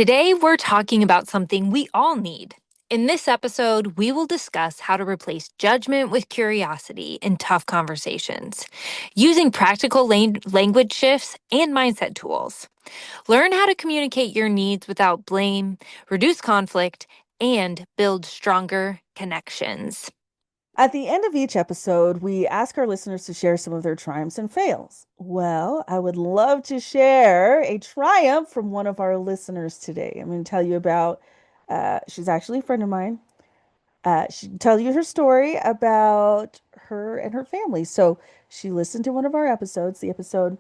Today, we're talking about something we all need. In this episode, we will discuss how to replace judgment with curiosity in tough conversations, using practical language shifts and mindset tools. Learn how to communicate your needs without blame, reduce conflict, and build stronger connections. At the end of each episode, we ask our listeners to share some of their triumphs and fails. Well, I would love to share a triumph from one of our listeners today. I'm going to tell you about, she's actually a friend of mine. She'll tell you her story about her and her family. So she listened to one of our episodes, the episode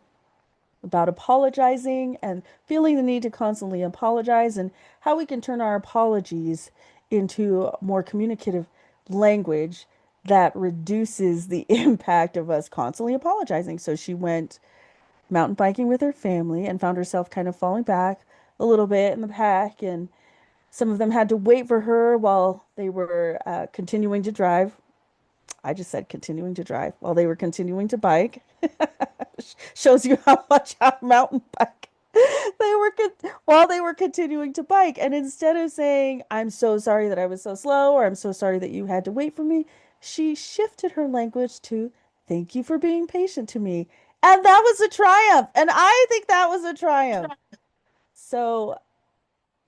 about apologizing and feeling the need to constantly apologize and how we can turn our apologies into more communicative language that reduces the impact of us constantly apologizing. So she went mountain biking with her family and found herself kind of falling back a little bit in the pack. And some of them had to wait for her while they were continuing to drive. I just said continuing to drive while they were continuing to bike. Shows you how much I mountain bike they were while they were continuing to bike. And instead of saying, I'm so sorry that I was so slow, or I'm so sorry that you had to wait for me, she shifted her language to, thank you for being patient to me. And that was a triumph. And I think that was a triumph. So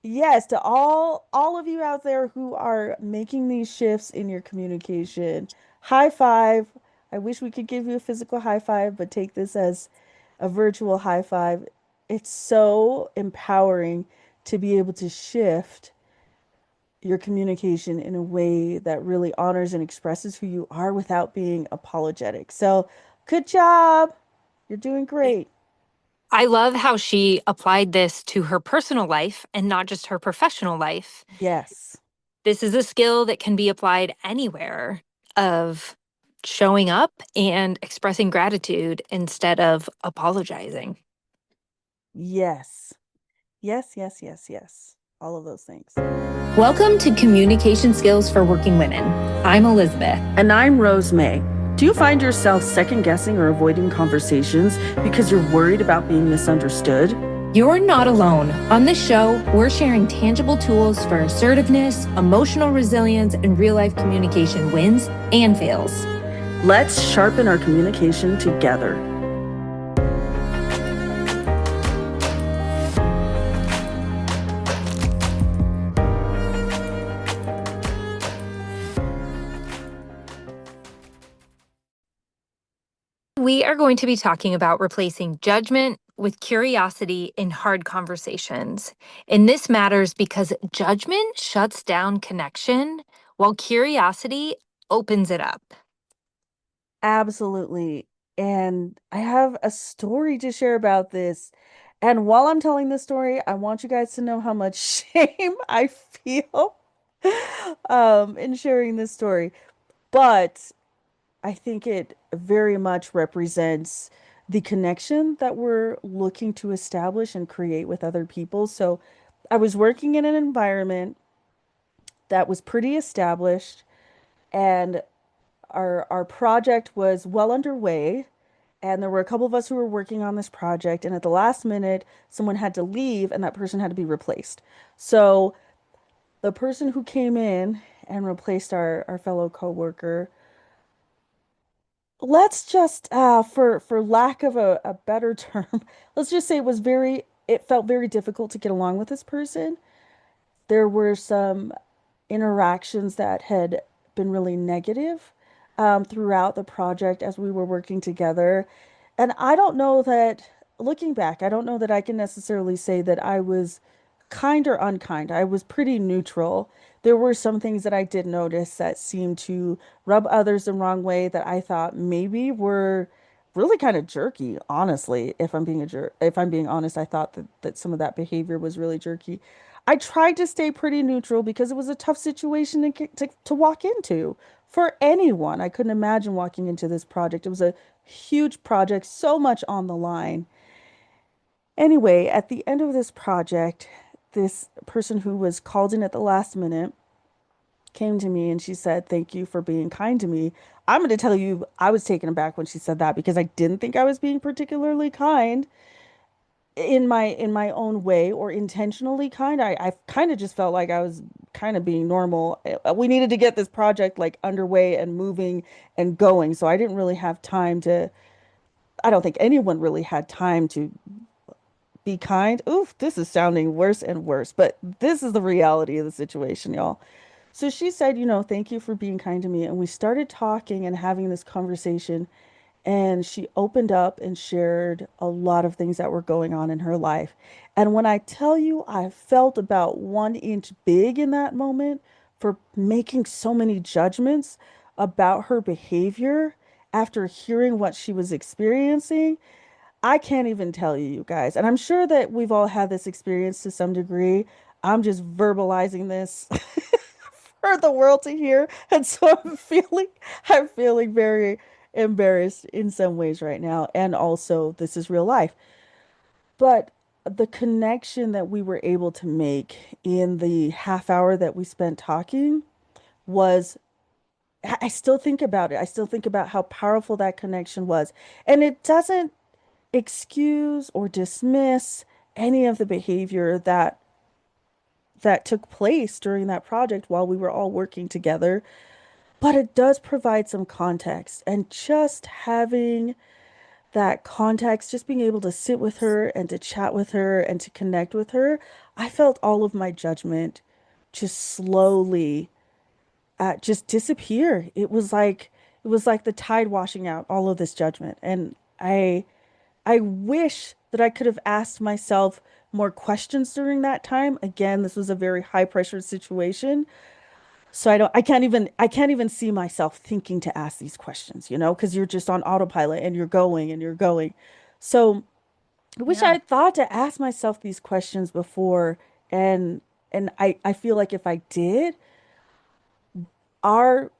yes, to all of you out there who are making these shifts in your communication, high five. I wish we could give you a physical high five, but take this as a virtual high five. It's so empowering to be able to shift your communication in a way that really honors and expresses who you are without being apologetic. So, good job. You're doing great. I love how she applied this to her personal life and not just her professional life. Yes. This is a skill that can be applied anywhere of showing up and expressing gratitude instead of apologizing. Yes. Yes, yes, yes, yes. All of those things. Welcome to Communication Skills for Working Women. I'm Elizabeth. And I'm Rose May. Do you find yourself second guessing or avoiding conversations because you're worried about being misunderstood? You're not alone. On this show, we're sharing tangible tools for assertiveness, emotional resilience, and real life communication wins and fails. Let's sharpen our communication together. We are going to be talking about replacing judgment with curiosity in hard conversations. And this matters because judgment shuts down connection while curiosity opens it up. Absolutely. And I have a story to share about this. And while I'm telling this story, I want you guys to know how much shame I feel in sharing this story. But I think it very much represents the connection that we're looking to establish and create with other people. So I was working in an environment that was pretty established, and our project was well underway, and there were a couple of us who were working on this project, and at the last minute someone had to leave and that person had to be replaced. So the person who came in and replaced our fellow coworker, let's just for lack of a better term, let's just say it felt very difficult to get along with this person. There were some interactions that had been really negative throughout the project as we were working together. And I don't know that, looking back, I don't know that I can necessarily say that I was kind or unkind. I was pretty neutral. There were some things that I did notice that seemed to rub others the wrong way that I thought maybe were really kind of jerky, honestly. If I'm being honest, I thought that some of that behavior was really jerky. I tried to stay pretty neutral because it was a tough situation to walk into for anyone. I couldn't imagine walking into this project. It was a huge project, so much on the line. Anyway, at the end of this project, this person who was called in at the last minute came to me and she said, thank you for being kind to me. I'm going to tell you, I was taken aback when she said that because I didn't think I was being particularly kind. in my own way or intentionally I kind of just felt like I was kind of being normal. We needed to get this project like underway and moving and going. So I didn't really have time to, I don't think anyone really had time to be kind. Oof, this is sounding worse and worse, but this is the reality of the situation, y'all. So she said, thank you for being kind to me. And we started talking and having this conversation. And she opened up and shared a lot of things that were going on in her life. And when I tell you, I felt about 1 inch big in that moment for making so many judgments about her behavior after hearing what she was experiencing. I can't even tell you, you guys. And I'm sure that we've all had this experience to some degree. I'm just verbalizing this for the world to hear. And so I'm feeling very embarrassed in some ways right now. And also, this is real life. But the connection that we were able to make in the half hour that we spent talking was, I still think about it. I still think about how powerful that connection was. And it doesn't excuse or dismiss any of the behavior that took place during that project while we were all working together. But it does provide some context. And just having that context, just being able to sit with her and to chat with her and to connect with her, I felt all of my judgment just slowly just disappear. It was like the tide washing out all of this judgment. And I wish that I could have asked myself more questions during that time. Again, this was a very high pressure situation. So I can't even see myself thinking to ask these questions, because you're just on autopilot and you're going and you're going. So I wish I Yeah. had thought to ask myself these questions before, and and I feel like if I did, our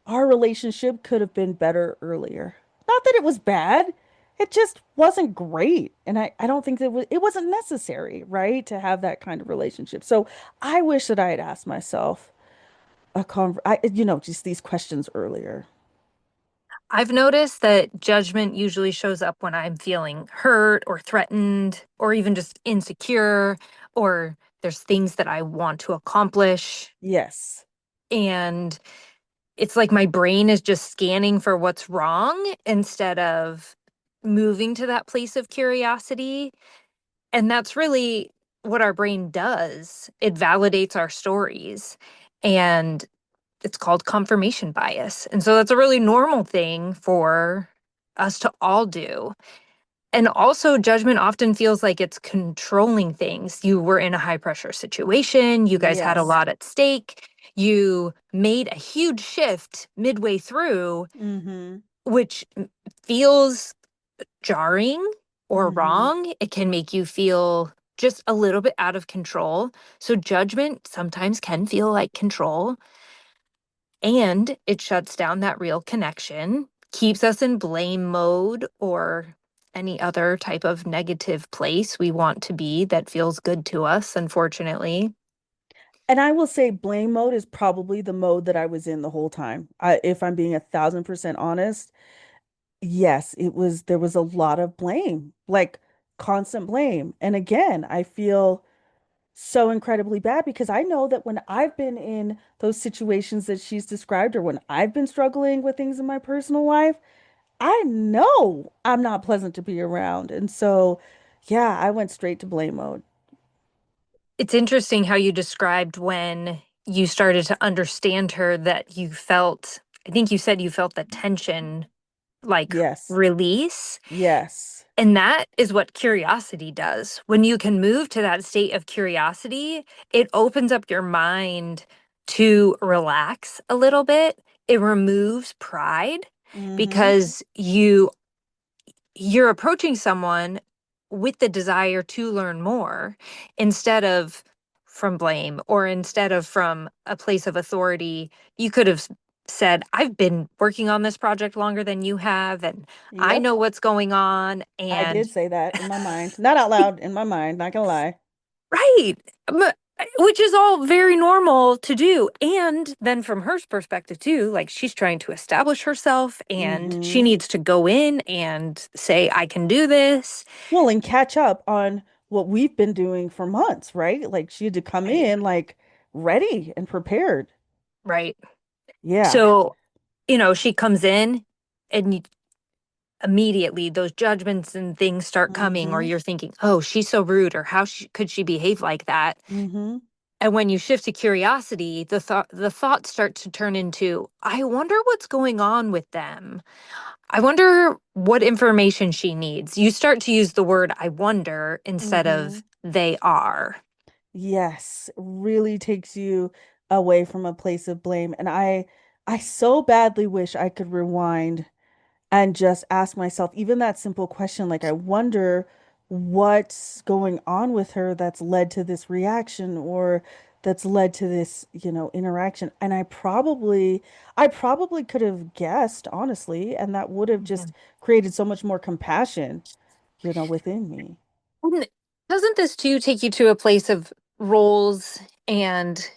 our relationship could have been better earlier. Not that it was bad. It just wasn't great. And I don't think that it wasn't necessary, right, to have that kind of relationship. So I wish that I had asked myself just these questions earlier. I've noticed that judgment usually shows up when I'm feeling hurt or threatened or even just insecure, or there's things that I want to accomplish. Yes. And it's like my brain is just scanning for what's wrong instead of moving to that place of curiosity. And that's really what our brain does. It validates our stories. And it's called confirmation bias. And so that's a really normal thing for us to all do. And also, judgment often feels like it's controlling things. You were in a high pressure situation, you guys had a Yes. lot at stake, you made a huge shift midway through, Mm-hmm. which feels jarring or Mm-hmm. wrong. It can make you feel just a little bit out of control. So, judgment sometimes can feel like control. And it shuts down that real connection, keeps us in blame mode or any other type of negative place we want to be that feels good to us, unfortunately. And I will say blame mode is probably the mode that I was in the whole time. If I'm being 1,000% honest, yes, there was a lot of blame, like constant blame. And again, I feel so incredibly bad because I know that when I've been in those situations that she's described, or when I've been struggling with things in my personal life, I know I'm not pleasant to be around. And so, yeah, I went straight to blame mode. It's interesting how you described when you started to understand her that you felt, I think you said you felt the tension like Yes. release. Yes. And that is what curiosity does. When you can move to that state of curiosity, it opens up your mind to relax a little bit. It removes pride Mm-hmm. because you're approaching someone with the desire to learn more instead of from blame or instead of from a place of authority. You could have said, I've been working on this project longer than you have, and I Yep. know what's going on. I And did say that in my mind. Not out loud, in my mind, not gonna lie. right. which is all very normal to do. And then from her perspective too, like she's trying to establish herself and she Mm-hmm. needs to go in and say, I can do this. Well, and catch up on what we've been doing for months, right? Like she had to come Right. in like ready and prepared. Right. Yeah. So, she comes in and immediately those judgments and things start coming, or Mm-hmm. you're thinking, oh, she's so rude, or could she behave like that? Mm-hmm. And when you shift to curiosity, the thoughts start to turn into, I wonder what's going on with them. I wonder what information she needs. You start to use the word I wonder instead Mm-hmm. of they are. Yes, really takes you away from a place of blame. And I so badly wish I could rewind and just ask myself even that simple question, like I wonder what's going on with her that's led to this reaction or that's led to this, interaction. And I probably could have guessed, honestly, and that would have Mhm. just created so much more compassion, within me. And doesn't this too take you to a place of roles and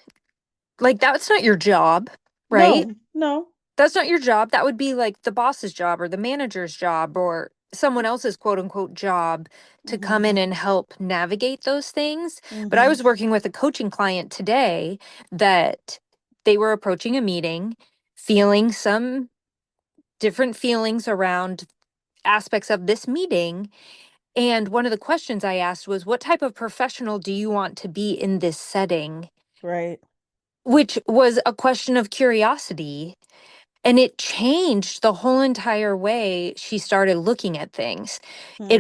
like that's not your job, right? No, no. That's not your job. That would be like the boss's job or the manager's job or someone else's quote unquote job to come in Mm-hmm. and help navigate those things. But I Mm-hmm. was working with a coaching client today that they were approaching a meeting, feeling some different feelings around aspects of this meeting. And one of the questions I asked was, what type of professional do you want to be in this setting? Right. Which was a question of curiosity. And it changed the whole entire way she started looking at things. Hmm.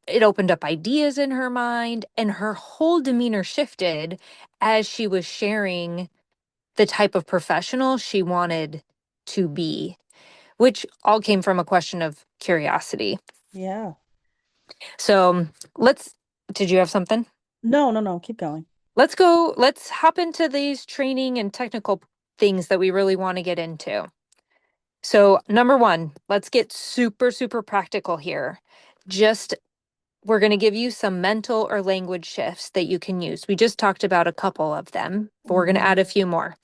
It opened up ideas in her mind, and her whole demeanor shifted as she was sharing the type of professional she wanted to be, which all came from a question of curiosity. Yeah. So let's, did you have something? No, no, no. Keep going. Let's hop into these training and technical things that we really want to get into. So, number one, let's get super, super practical here. Just we're going to give you some mental or language shifts that you can use. We just talked about a couple of them, but we're going to Mm-hmm. add a few more.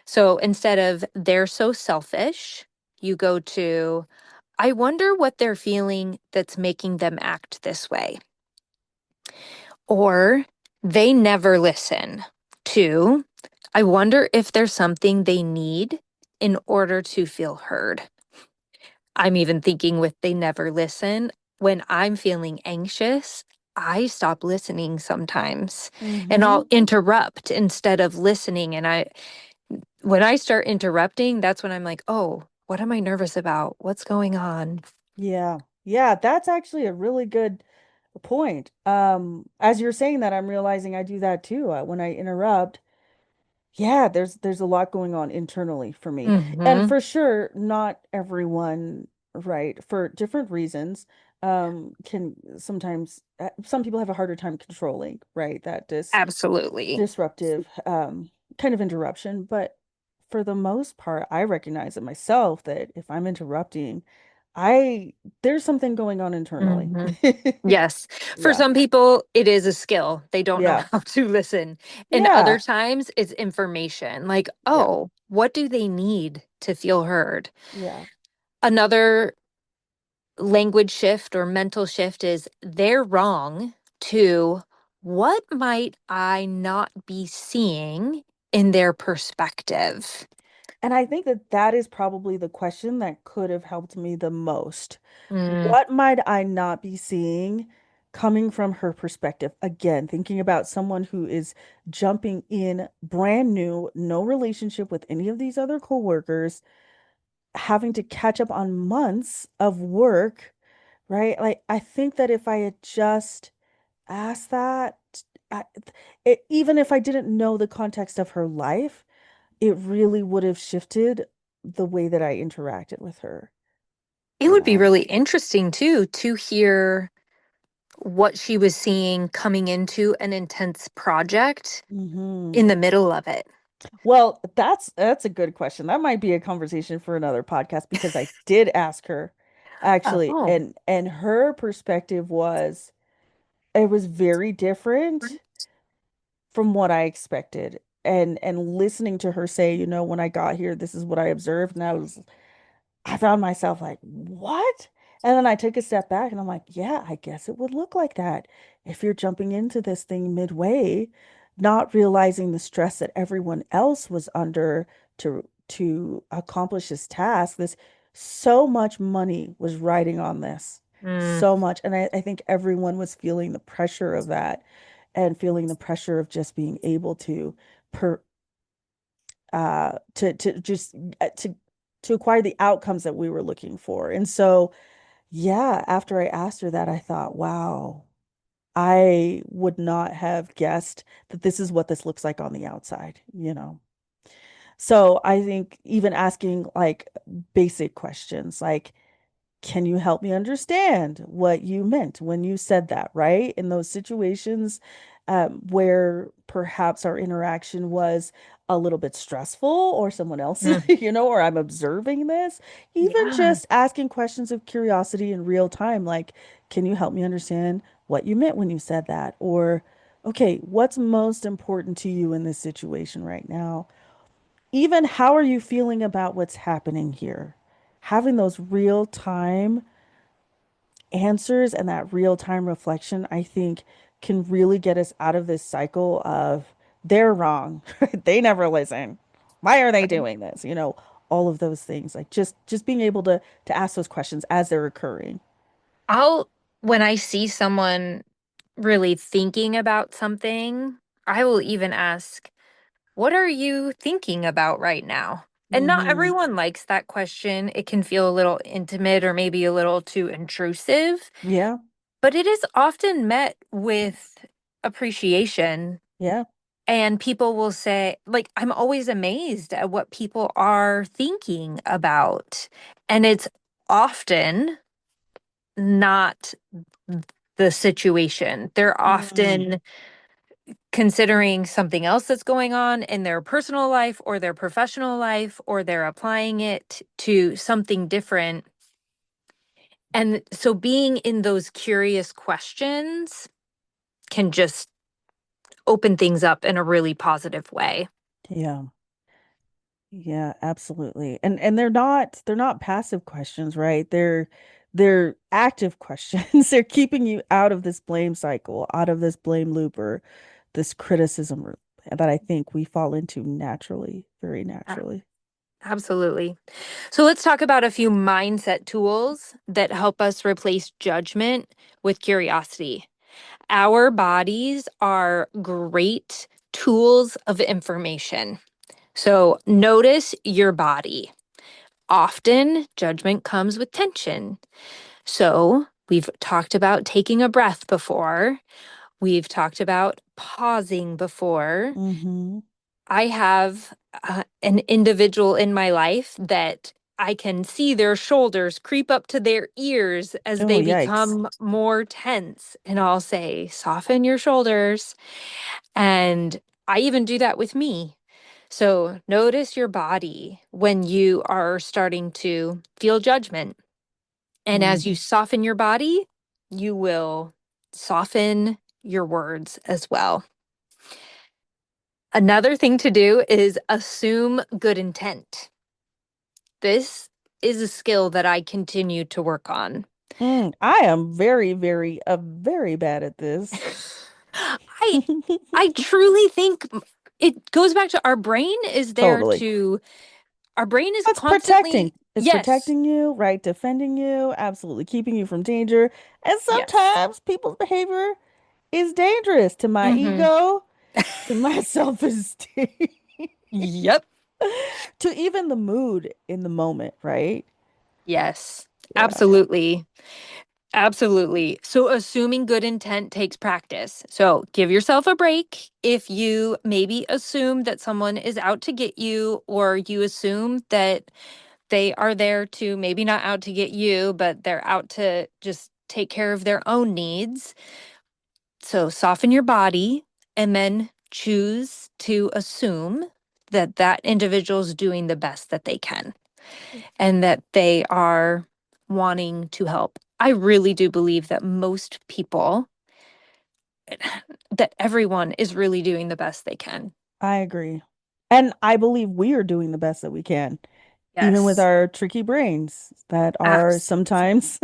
So, instead of they're so selfish, you go to I wonder what they're feeling that's making them act this way. Or they never listen to I wonder if there's something they need in order to feel heard. I'm even thinking with they never listen. When I'm feeling anxious, I stop listening sometimes and Mm-hmm. I'll interrupt instead of listening. When I start interrupting, that's when I'm like, oh, what am I nervous about? What's going on? Yeah. Yeah, that's actually a really good point. As you're saying that, I'm realizing I do that too. When I interrupt, yeah, there's a lot going on internally for me. And Hmm. for sure, not everyone, right, for different reasons, can sometimes some people have a harder time controlling, right, that Absolutely. disruptive kind of interruption. But for the most part, I recognize it myself that if I'm interrupting, I there's something going on internally. Hmm. Yes. For Yeah. some people, it is a skill. They don't know Yeah. how to listen. And other Yeah. times, it's information like, Yeah. oh, what do they need to feel heard? Yeah. Another language shift or mental shift is they're wrong to what might I not be seeing in their perspective? And I think that that is probably the question that could have helped me the most. Mm, What might I not be seeing coming from her perspective? Again, thinking about someone who is jumping in brand new, no relationship with any of these other coworkers, having to catch up on months of work, right? Like, I think that if I had just asked that, I, even if I didn't know the context of her life, it really would have shifted the way that I interacted with her, it you would be know? really interesting too to hear what she was seeing coming into an intense project Hmm. in the middle of it. Well, that's a good question. That might be a conversation for another podcast because I did ask her actually, Oh. and her perspective was it was very different from what I expected. And listening to her say, when I got here, this is what I observed, and I found myself like, what? And then I took a step back and I'm like, yeah, I guess it would look like that. If you're jumping into this thing midway, not realizing the stress that everyone else was under to accomplish this task, this so much money was riding on this. Mm, So much. And I think everyone was feeling the pressure of that and feeling the pressure of just being able to per to just to acquire the outcomes that we were looking for. And so, yeah, after I asked her that, I thought, wow, I would not have guessed that this is what this looks like on the outside. So I think even asking like basic questions like, can you help me understand what you meant when you said that, right? In those situations where perhaps our interaction was a little bit stressful or someone else, mm. or I'm observing this, even Yeah. just asking questions of curiosity in real time, like, can you help me understand what you meant when you said that? Or, okay, what's most important to you in this situation right now? Even how are you feeling about what's happening here? Having those real time answers and that real time reflection, I think, can really get us out of this cycle of they're wrong. They never listen. Why are they doing this? All of those things. Like just being able to ask those questions as they're occurring. I'll, when I see someone really thinking about something, I will even ask, what are you thinking about right now? And not Hmm. everyone likes that question. It can feel a little intimate or maybe a little too intrusive, Yeah. but it is often met with appreciation. Yeah. And people will say, like, I'm always amazed at what people are thinking about. And it's often not the situation. They're Mm. often considering something else that's going on in their personal life or their professional life, or they're applying it to something different. And so being in those curious questions can just open things up in a really positive way. Yeah. Yeah, absolutely. And they're not passive questions, right? They're active questions. They're keeping you out of this blame cycle, out of this blame loop or this that I think we fall into naturally, very A- naturally. Absolutely. So let's talk about a few mindset tools that help us replace judgment with curiosity. Our bodies are great tools of information. So notice your body. Often, judgment comes with tension. So we've talked about taking a breath before. We've talked about pausing before. Mm-hmm. I have an individual in my life that I can see their shoulders creep up to their ears as Oh, they yikes. become more tense. And I'll say, soften your shoulders. And I even do that with me. So notice your body when you are starting to feel judgment. And Mm. as you soften your body, you will soften your words as well. Another thing to do is assume good intent. This is a skill that I continue to work on. I am very bad at this. I I truly think it goes back to our brain is there Totally. to our brain is It's protecting. constantly It's yes. protecting you, right? Defending you, absolutely keeping you from danger. And Yes. sometimes people's behavior is dangerous to my Mhm. ego, to my self-esteem, Yep. to even the mood in the moment, right? Yes. Yeah. Absolutely. Absolutely. So assuming good intent takes practice. So give yourself a break if you maybe assume that someone is out to get you, or you assume that they are there to maybe not out to get you, but they're out to just take care of their own needs. So soften your body and then choose to assume that that individual is doing the best that they can and that they are wanting to help. I really do believe that most people that everyone is really doing the best they can. I agree. And I believe we are doing the best that we can, even with Yes. our tricky brains that are Abs- sometimes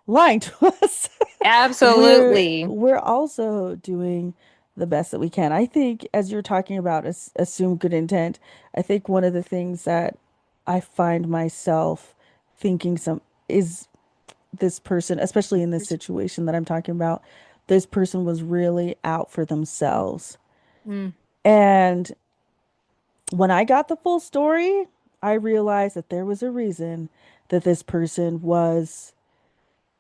lying to us. Absolutely. We're also doing the best that we can. I think as you're talking about assume good intent, I think one of the things that I find myself thinking some is this person, especially in this situation that I'm talking about, this person was really out for themselves. Mm, And when I got the full story, I realized that there was a reason that this person was,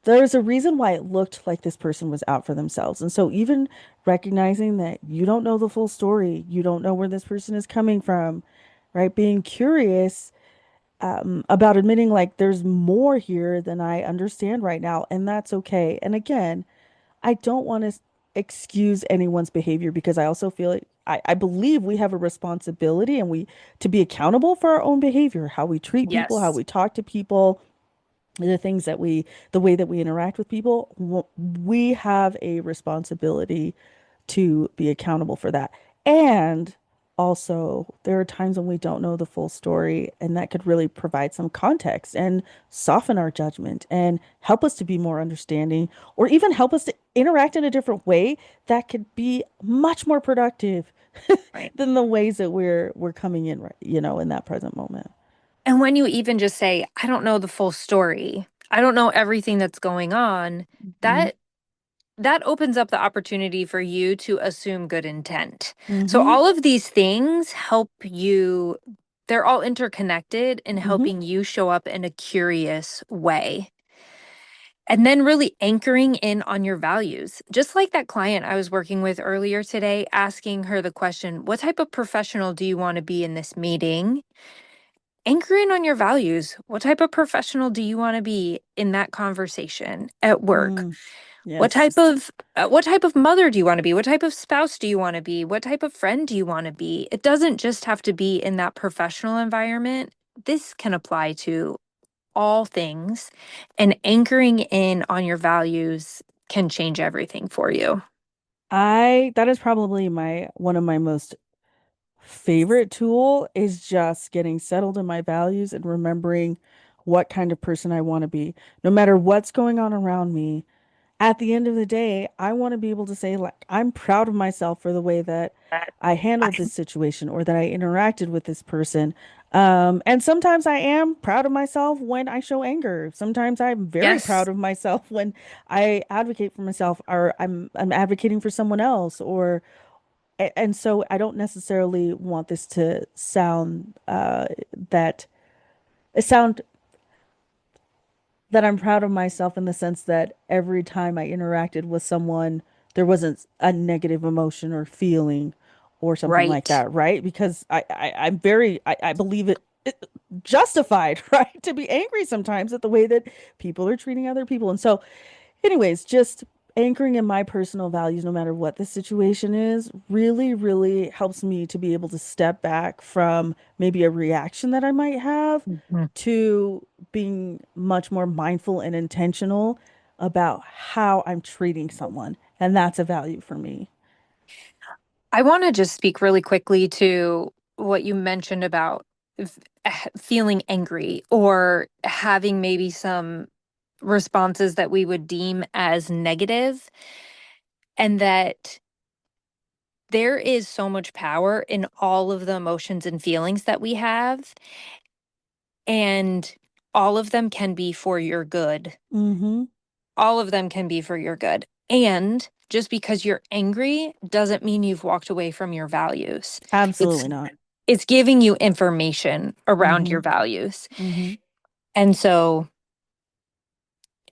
there was a reason why it looked like this person was out for themselves. And so, even recognizing that you don't know the full story, you don't know where this person is coming from, right? Being curious about admitting, like, there's more here than I understand right now, and that's okay. And again, I don't want to excuse anyone's behavior because I also feel like I believe we have a responsibility and we to be accountable for our own behavior, how we treat people, how yes. we talk to people, the things that we, the way that we interact with people. We have a responsibility to be accountable for that. And also, there are times when we don't know the full story, and that could really provide some context and soften our judgment and help us to be more understanding, or even help us to interact in a different way that could be much more productive Right. than the ways that we're coming in, right, in that present moment. And when you even just say, I don't know the full story, I don't know everything that's going on, Mm-hmm. that that opens up the opportunity for you to assume good intent. So Mm-hmm. all of these things help you, they're all interconnected in Mm-hmm. helping you show up in a curious way. And then really anchoring in on your values. Just like that client I was working with earlier today, asking her the question, what type of professional do you want to be in this meeting? Anchor in on your values. What type of professional do you want to be in that conversation at work? Mm. What type Yes. of what type of mother do you want to be? What type of spouse do you want to be? What type of friend do you want to be? It doesn't just have to be in that professional environment. This can apply to all things, and anchoring in on your values can change everything for you. That is probably my one of my most favorite tool is just getting settled in my values and remembering what kind of person I want to be. No matter what's going on around me, at the end of the day, I want to be able to say, like, I'm proud of myself for the way that That I handled I- this situation or that I interacted with this person. And sometimes I am proud of myself when I show anger. Sometimes I'm very proud Yes. of myself when I advocate for myself or I'm advocating for someone else or and so I don't necessarily want this to sound that sound that I'm proud of myself in the sense that every time I interacted with someone, there wasn't a negative emotion or feeling or something like Right. that, right? Because I'm very, I believe it justified, right? To be angry sometimes at the way that people are treating other people. And so anyways, just anchoring in my personal values, no matter what the situation is, really, really helps me to be able to step back from maybe a reaction that I might have Mhm. to being much more mindful and intentional about how I'm treating someone. And that's a value for me. I want to just speak really quickly to what you mentioned about feeling angry or having maybe some responses that we would deem as negative, and that there is so much power in all of the emotions and feelings that we have, and all of them can be for your good. Mm-hmm. All of them can be for your good. And just because you're angry doesn't mean you've walked away from your values. It's Absolutely not. it's giving you information around Mm-hmm. your values. Mm-hmm. And so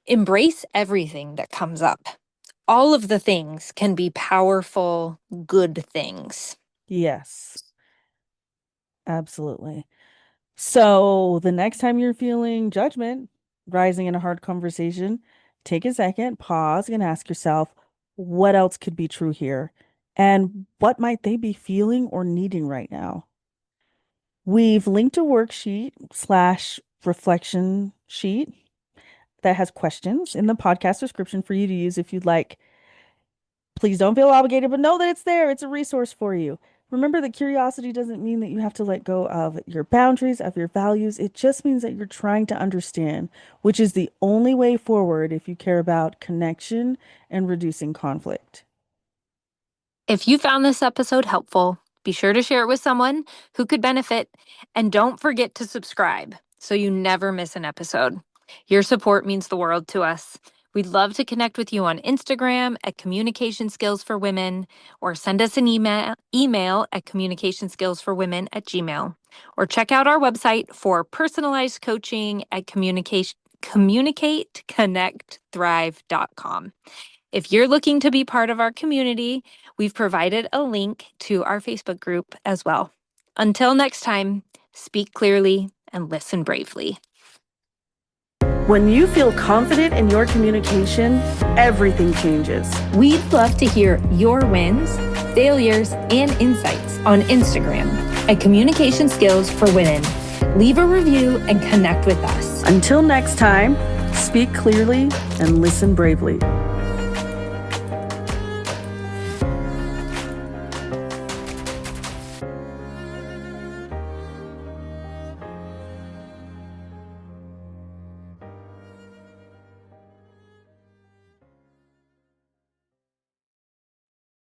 embrace everything that comes up. All of the things can be powerful, good things. Yes, absolutely. So the next time you're feeling judgment rising in a hard conversation, take a second, pause, and ask yourself, what else could be true here? And what might they be feeling or needing right now? We've linked a worksheet slash reflection sheet that has questions in the podcast description for you to use if you'd like. Please don't feel obligated, but know that it's there. It's a resource for you. Remember that curiosity doesn't mean that you have to let go of your boundaries, of your values. It just means that you're trying to understand, which is the only way forward if you care about connection and reducing conflict. If you found this episode helpful, be sure to share it with someone who could benefit, and don't forget to subscribe so you never miss an episode. Your support means the world to us. We'd love to connect with you on Instagram at Communication Skills for Women, or send us an email at communicationskillsforwomen@gmail.com, or check out our website for personalized coaching at communicateconnectthrive.com. If you're looking to be part of our community, we've provided a link to our Facebook group as well. Until next time, speak clearly and listen bravely. When you feel confident in your communication, everything changes. We'd love to hear your wins, failures, and insights on Instagram at Communication Skills for Women. Leave a review and connect with us. Until next time, speak clearly and listen bravely.